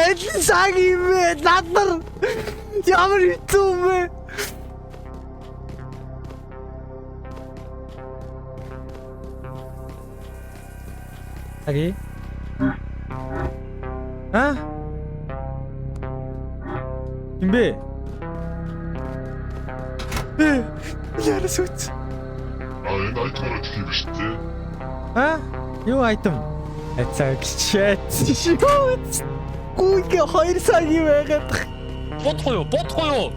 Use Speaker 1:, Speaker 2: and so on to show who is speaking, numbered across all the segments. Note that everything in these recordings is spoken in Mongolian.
Speaker 1: Адил цаг юм бэ? Надар. Ямар хэцүү юм бэ? Аги? Юм бэ? Яарас үт.
Speaker 2: Энэ айтмаар тийм биш үү?
Speaker 1: Юу айтем? Эцэг чэт. Гүйгээ 2 цагийн байгаад.
Speaker 3: Бодгоё.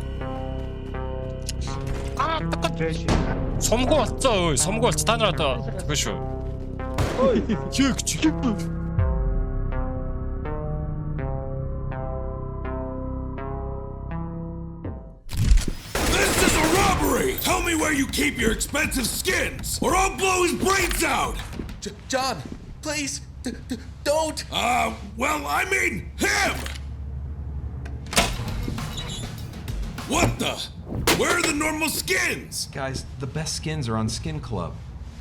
Speaker 3: Сумгүй болцоо өө. Сумгүй болц та нар одоо тэгвэ шүү.
Speaker 1: Ой.
Speaker 3: Чиг.
Speaker 4: This is a robbery! Tell me where you keep your expensive skins, or I'll blow his brains out!
Speaker 5: John, please, don't!
Speaker 4: Well, I mean him! What the? Where are the normal skins?
Speaker 5: Guys, the best skins are on Skin Club.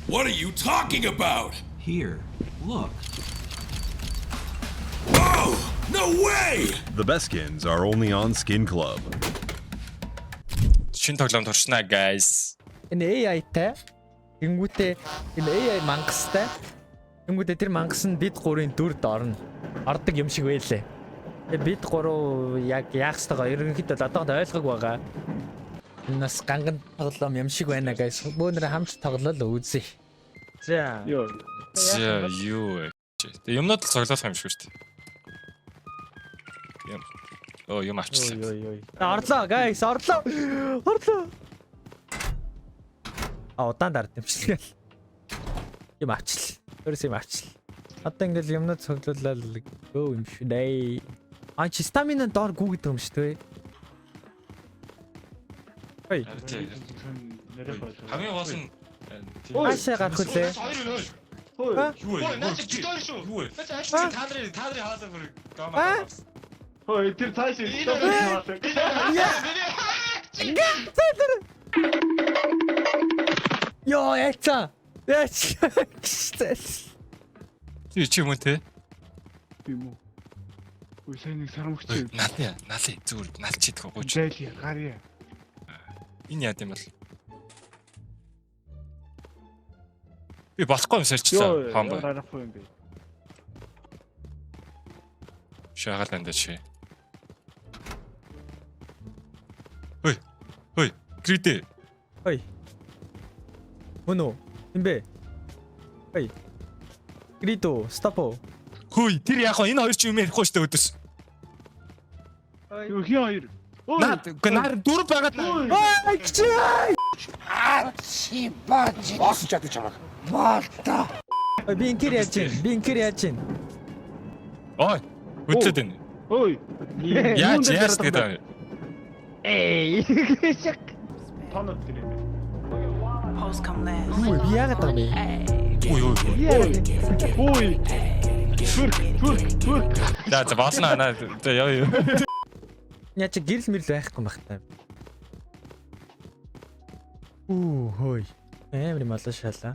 Speaker 4: What are you talking about?
Speaker 5: Here, look.
Speaker 4: Whoa! No way!
Speaker 6: The best skins are only on Skin Club.
Speaker 3: Шин тоглоом туршнаа guys.
Speaker 1: Энэ AI-тай. Тэнгүүтээ энэ AI мангастай. Тэнгүүтээ тэр мангас нь бид 3-ын дүрд орно. Ордог юм шиг байлээ. Бид 3 яг яах ёстойгоо ерөнхийдөө одоохонд ойлгог байгаа. Энэ нас ганган тоглоом юм шиг байна guys. Бөөнөр хамт тоглол үзье. За.
Speaker 3: Юу. Тэг юмнууд л цоглох юм шиг шүү дээ. Юм авчлаа.
Speaker 1: Орлоо guys, орлоо. Удаан дард юм шиг л. Юм авчил. Өөрөөс юм авчил. Одоо ингээл юмнууд цоглуулаад гөө юм шүү дээ. Чи стамина доор гүү гэдэг юм шүү дээ. Ой.
Speaker 3: Хамгийн гол нь
Speaker 1: Аашаа гарах үлээ.
Speaker 3: Юу вэ? Та нарын хаалаа бүр гамаа.
Speaker 7: Ой, тэр цааш
Speaker 1: Йоо, яцаа.
Speaker 3: Чи юм те?
Speaker 7: юм уу? Ой, сайн нэг сарамгч юм.
Speaker 3: Налий зүгээр налч идэх гооч.
Speaker 7: Зайлия, гарья.
Speaker 3: Энэ яа гэм бэл. Би болохгүй юм сэрчлээ. Хаан бай.
Speaker 7: Гарахгүй юм бэ.
Speaker 3: Шагаал энэ чи. Ой, гридэ.
Speaker 1: Ой. Моно, имбэ. Ой. Гридо, стопо.
Speaker 3: Хөөе, тэр яг энэ хоёр чи юм ярихгүй штэ өдөөс.
Speaker 7: Юу хий хоёр.
Speaker 3: Нар дөрв байгаад.
Speaker 1: Ой, гिचээ.
Speaker 8: Чи бааж. Босч чадчих чамаа. Болто.
Speaker 1: Би инкер яаж чинь.
Speaker 3: Ой, үтлээд байна.
Speaker 7: Ой.
Speaker 3: Яаж тэгээд.
Speaker 1: Эй.
Speaker 7: Тонод тэр юм.
Speaker 9: Post come last.
Speaker 1: Ой, би яагаад байгаа бэ?
Speaker 7: Ой. Түр.
Speaker 3: За баснаа наа. Яа.
Speaker 1: Яа чи гэрэл мэрэл байхгүй байх таа. Хөөе. Амар юм алаа шалаа.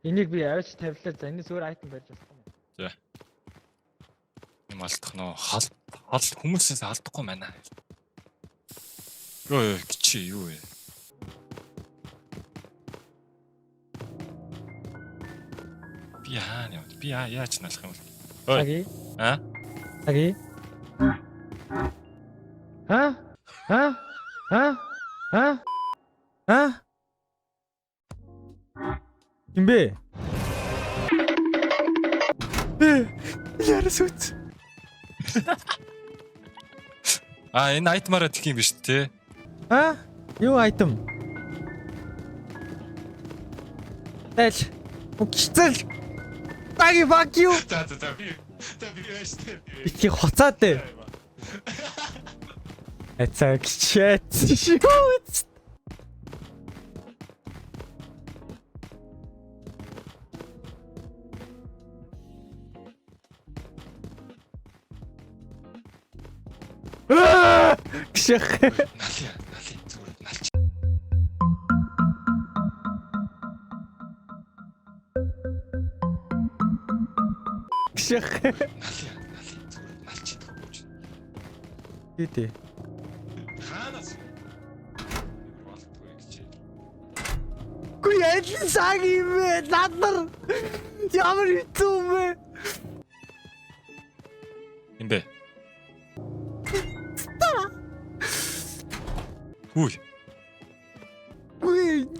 Speaker 1: Энийг би авч тавилаа. За энэ зүгээр айтем байж болох юм.
Speaker 3: За. Юм алдах нөө хал хүмүүсээс алдахгүй байна. Ой, гिचээ юу вэ? Би яаж налах юм бол?
Speaker 1: Аги.
Speaker 3: А?
Speaker 1: Аги. Имбэ. Яарас үт.
Speaker 3: Энэ айтмараа тэх юм биш те.
Speaker 1: Юу айтем? Эл. Үгчтэл. Баги fuck you.
Speaker 3: За би яаштай.
Speaker 1: Iki хоцаад дээ. Эцэг чэт. Шүүц. Гших.
Speaker 3: Налий зүгээр налч.
Speaker 1: Гших.
Speaker 3: Налий зүгээр налч идэх гооч.
Speaker 1: Гэдэг.
Speaker 3: Хаанаас? Болтгүй гэж.
Speaker 1: Гүй яадлын цаг юм бэ? Над нар ямар хэцүү юм бэ?
Speaker 3: Эндэ. Үй.
Speaker 1: Гүй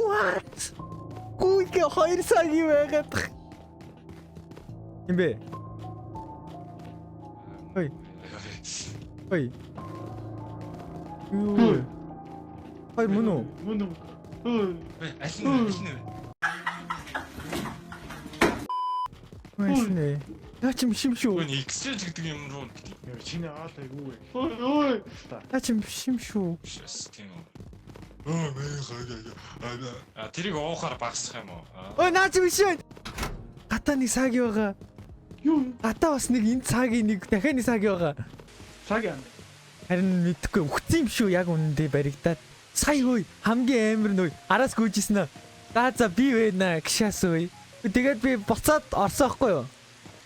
Speaker 1: what? Гүй гэ 2 цаг юм байгаад. Юм бэ? Ой. Ой. Ой. Ой мөн үү?
Speaker 7: Мөн үү?
Speaker 3: Аль нь?
Speaker 1: Мэснэ. Наач юм шим шүү.
Speaker 3: Өө exchange гэдэг юм руу.
Speaker 7: Чиний аал айгүй вэ? Ой.
Speaker 1: Наач юм шим шүү.
Speaker 3: Тийм үү. Тэрийг уухаар багасах юм уу?
Speaker 1: Ой наач юм шин. Гата нэг цаг байгаа.
Speaker 7: Юу?
Speaker 1: Гата бас нэг энэ цагийн нэг дахиад нэг цаг байгаа.
Speaker 7: Цаг яа.
Speaker 1: Харин мэдхгүй өгсөн юм шүү яг үнэндээ баригдаад. Сая хөөе хамгийн амар нөө араас гүйжсэн нэ. За би вэ нэ гшаас үе. Тэгээд би буцаад орсоохгүй юу?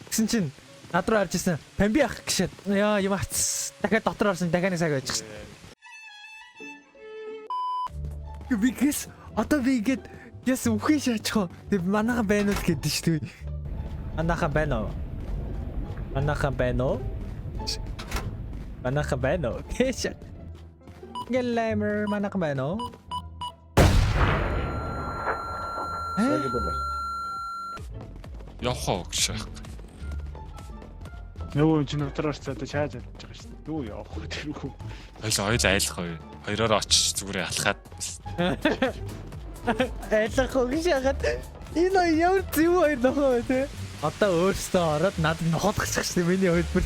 Speaker 1: Гэсэн чинь над руу харж ирсэн. Памби ах гшаад. Яа юм ац. Дахиад дотор орсон дахиад нэг цаг байж гсэн. Би гэс одоо би гээд яс үхэн шаачих. Тэг манайхан байна уу гэдэг шүү дээ. Манайхан байна уу? Манайхан байна уу? Манайхан байна уу? Кэш. Гэлэмэр манайхан байна уу?
Speaker 3: Явах уу гэж.
Speaker 7: Нөгөө чинь дотор орцоод чааж авч байгаа шүү дээ. Юу явах вэ тэргүй.
Speaker 3: Хоёул айлах хоёр. Хоёроо очиж зүгээр алхаад.
Speaker 1: Айлах уу гэж яагаад энэ ямар зүв хоёр нохоо те. Одоо өөртөө ороод надад нохоодчих шээ миний хөлбөр.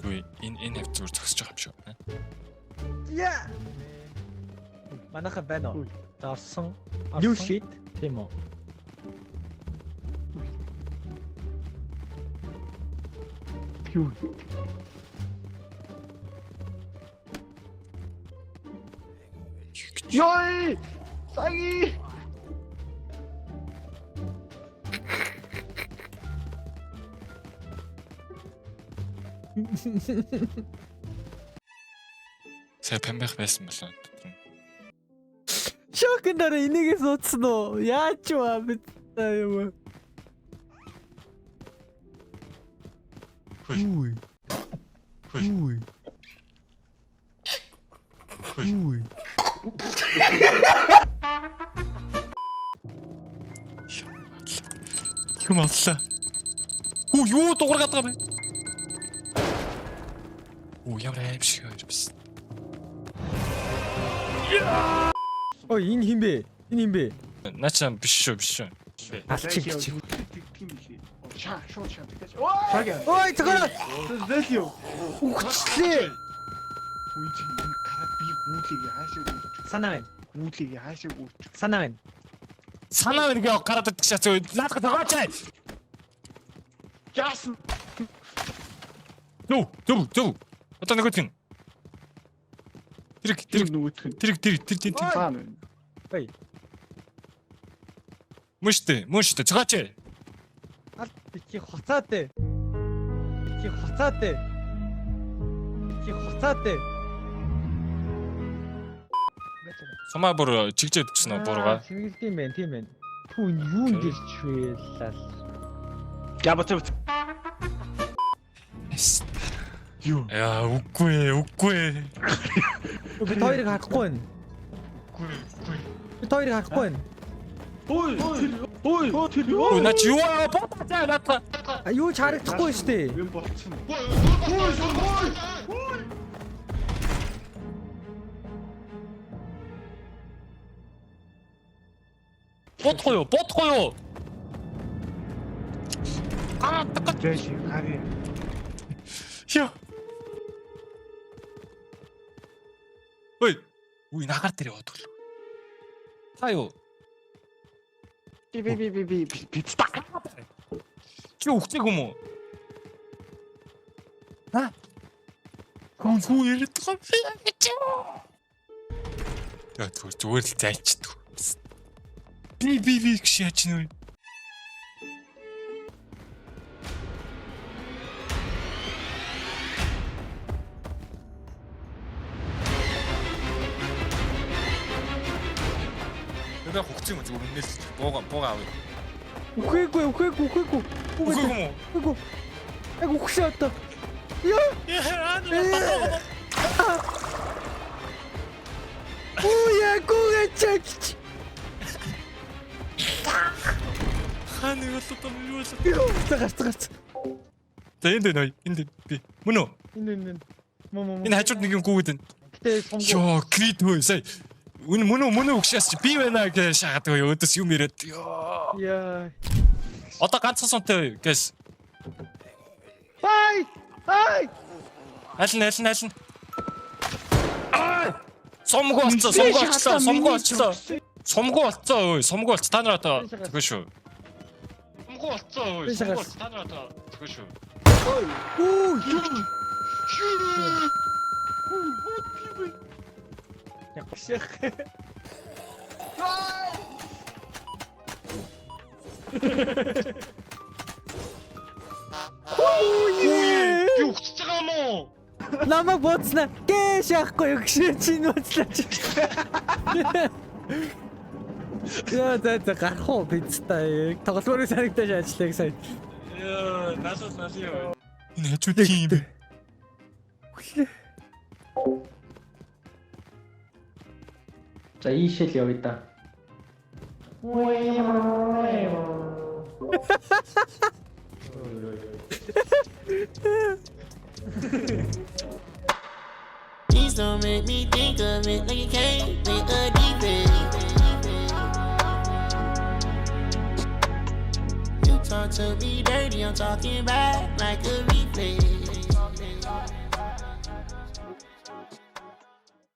Speaker 3: Үгүй энэ хэв зүгээр зогсож байгаа юм шүү.
Speaker 1: Яа. Манайхан байна уу? Зарсан. New shit тийм үү?
Speaker 7: Юу? Ёй! Саги!
Speaker 3: Сая памбах байсан болоо.
Speaker 1: Шокнд дараа энийгээ суудсан уу? Яаж вэ бид юм? Үй. Үй. Үй.
Speaker 3: Юм аллаа. Оо юу дуургаад байгаа бэ? Оо ямар аимшиг байсан.
Speaker 1: Ой энэ хин бэ? Энэ хин бэ?
Speaker 3: Начаа биш шүү.
Speaker 1: Алчиг чи.
Speaker 7: Шаа, шууд шаа тэгэж. Цаг яа.
Speaker 1: Ой цагаа.
Speaker 7: Зэл юу?
Speaker 1: Үхчихлээ.
Speaker 7: Үгүй чи энэ карат би гүйлийг хаашаа гүйчих.
Speaker 1: Санаа байна.
Speaker 7: Гүйлийг хаашаа гүйчих.
Speaker 1: Санаа байна.
Speaker 3: Санаа нэг гараад идчихсэн зөө. Наадах тагаач.
Speaker 7: Яасан.
Speaker 3: Зүг. Одоо нэг үтгэн. Тэр
Speaker 7: нөгөөх нь.
Speaker 3: тэр.
Speaker 7: Цаана байна.
Speaker 1: Ой.
Speaker 3: Мөштэй. Цагаач.
Speaker 1: Аль чи хоцаад ээ. Чи хоцаад ээ.
Speaker 3: Сумаа бүр чигжээд өгсөн үү буруугаа.
Speaker 1: Сэргэлдэм байх тийм байна. Түүн юу нэрч вэ лал.
Speaker 7: Габат. Юу?
Speaker 3: Яа, үгүй.
Speaker 1: Бид хоёрыг харахгүй байна. Бид хоёрыг харахгүй байна.
Speaker 7: Ой, тэр юу?
Speaker 3: Оо наач юу ботаа наата.
Speaker 1: Юу ч харагдахгүй шүү дээ.
Speaker 7: Юм болцсон.
Speaker 3: Ботхой юу?
Speaker 7: Дэши, хари.
Speaker 3: Яа. Ой, нагаар дээр яваад өглөө. Та юу?
Speaker 7: Би стак.
Speaker 3: Чи ухчих юм уу? Ха? Хүү ирээд байгаа юм. Яа зүгээр л зайчдаг. Би гэж яаж нэ? Өөрөө хугацсан юм зүгээр үнээс бууга авъя.
Speaker 1: Үхээгүй.
Speaker 3: Үгүй.
Speaker 1: Яг үхшээ одоо. Яа. Уя гугэчч.
Speaker 3: Хааны болоо юу болоо.
Speaker 1: Гарц.
Speaker 3: За энд би. Мөн үү?
Speaker 1: Энэ. Мом.
Speaker 3: Энэ хажууд нэг юм гүгээд байна.
Speaker 1: Гэтэ сумгүй.
Speaker 3: Йоо, крит хөө сая. Мөн үү өгшөөс чи би байна гэж шахаад байгаа өдөөс юм ирээд. Йоо.
Speaker 1: Яа.
Speaker 3: Одоо ганцхан сунтай гэс.
Speaker 1: Бай.
Speaker 3: Ална. Сомгоо болцоо. Та нараа таа тэгвэ шүү. Та нараа таа тэгвэ шүү.
Speaker 1: Якших.
Speaker 3: Би өгч байгаа юм уу?
Speaker 1: Намайг бууцна. Гээ шахахгүй өгшөө чинь бууцлаач. Яа гарах уу бидтэй. Тоглоомын санагдаж ажиллах сайн.
Speaker 3: Яа, насаас юу. Энэ хажууд юм бэ?
Speaker 1: За ийшэл явъя да.
Speaker 10: Please don't make me think of it like it came with a defect. You talk to me dirty, I'm talking back like a reflex.